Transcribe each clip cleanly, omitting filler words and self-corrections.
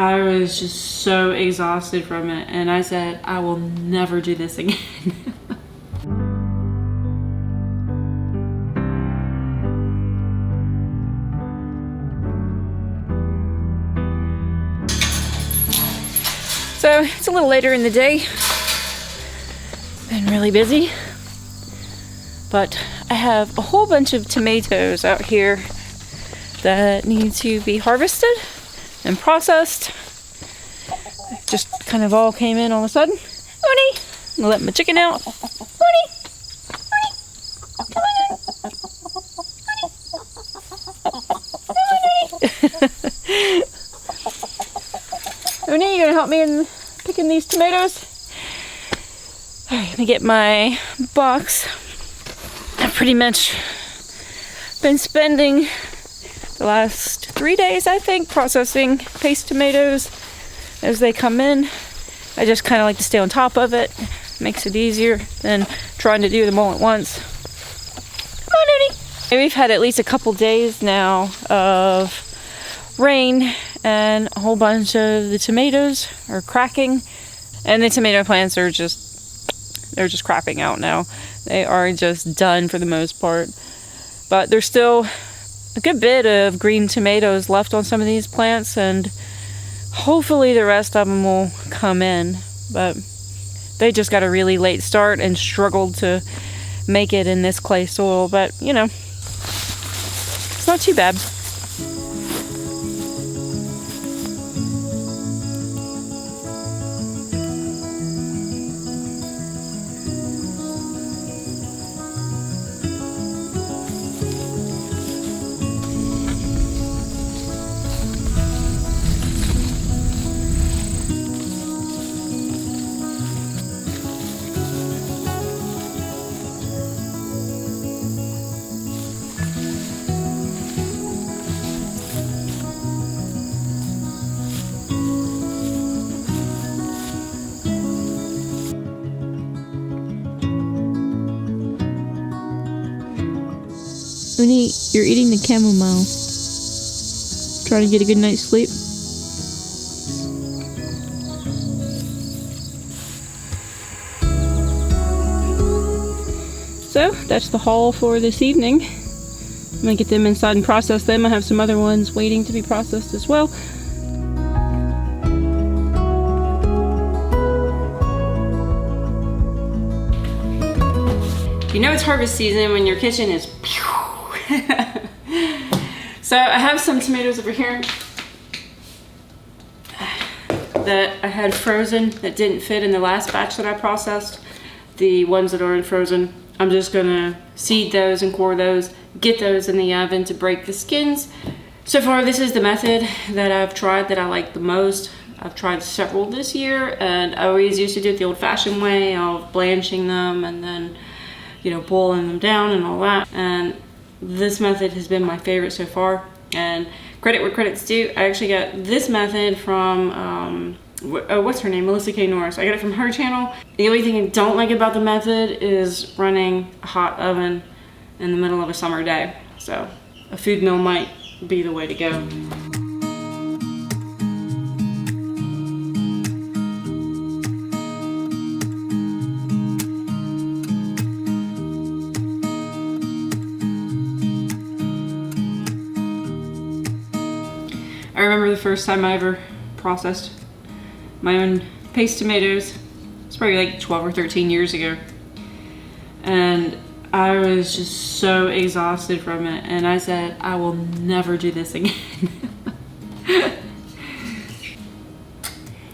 I was just so exhausted from it, and I said, I will never do this again. So it's a little later in the day. Been really busy. But I have a whole bunch of tomatoes out here that need to be harvested and processed. Just kind of all came in all of a sudden. Mooney! I'm gonna let my chicken out. Mooney! Mooney! Come on, Mooney! Mooney, you gonna help me in picking these tomatoes? Alright, let me get my box. I've pretty much been spending the last 3 days, I think, processing paste tomatoes as they come in. I just kind of like to stay on top of it. Makes it easier than trying to do them all at once. Come on, Nudie. We've had at least a couple days now of rain, and a whole bunch of the tomatoes are cracking, and the tomato plants are they're just crapping out now. They are just done for the most part, but there's still a good bit of green tomatoes left on some of these plants, and hopefully the rest of them will come in. But they just got a really late start and struggled to make it in this clay soil, but you know, it's not too bad. Uni, you're eating the chamomile. Trying to get a good night's sleep. So, that's the haul for this evening. I'm gonna get them inside and process them. I have some other ones waiting to be processed as well. You know it's harvest season when your kitchen is pew. So I have some tomatoes over here that I had frozen that didn't fit in the last batch that I processed. The ones that aren't frozen, I'm just gonna seed those and core those, get those in the oven to break the skins. So far, this is the method that I've tried that I like the most. I've tried several this year, and I always used to do it the old-fashioned way of blanching them and then, you know, boiling them down and all that. And this method has been my favorite so far, and credit where credit's due. I actually got this method from what's her name, Melissa K. Norris. I got it from her channel. The only thing I don't like about the method is running a hot oven in the middle of a summer day. So a food mill might be the way to go. I remember the first time I ever processed my own paste tomatoes. It's probably like 12 or 13 years ago. And I was just so exhausted from it. And I said, I will never do this again.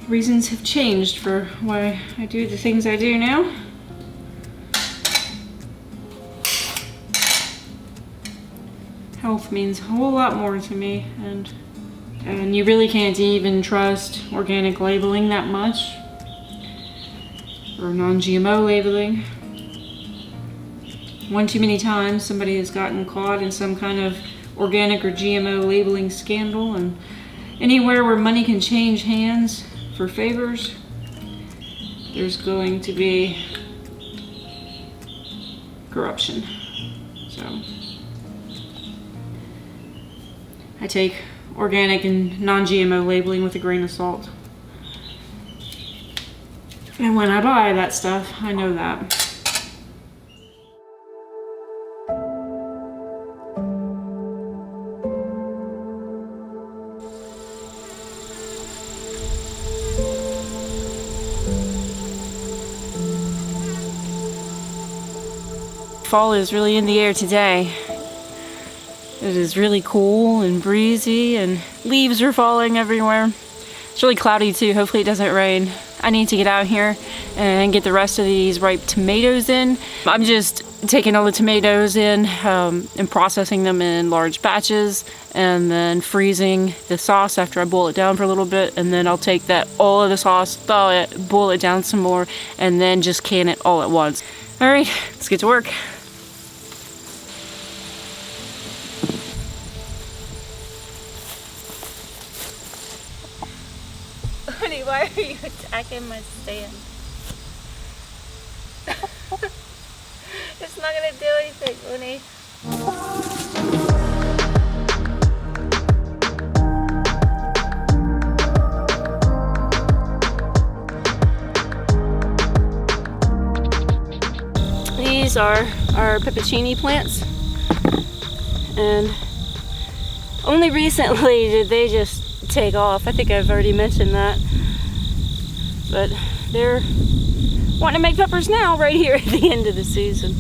Reasons have changed for why I do the things I do now. Health means a whole lot more to me, and you really can't even trust organic labeling that much, or non-GMO labeling. One too many times somebody has gotten caught in some kind of organic or GMO labeling scandal, and anywhere where money can change hands for favors, there's going to be corruption. So I take organic and non-GMO labeling with a grain of salt. And when I buy that stuff, I know that. Fall is really in the air today. It is really cool and breezy and leaves are falling everywhere. It's really cloudy too, hopefully it doesn't rain. I need to get out here and get the rest of these ripe tomatoes in. I'm just taking all the tomatoes in and processing them in large batches and then freezing the sauce after I boil it down for a little bit, and then I'll take all of the sauce, thaw it, boil it down some more, and then just can it all at once. All right, let's get to work. Honey, why are you attacking my stand? It's not gonna do anything, honey. These are our peppercini plants, and only recently did they just take off. I think I've already mentioned that, but they're wanting to make peppers now right here at the end of the season.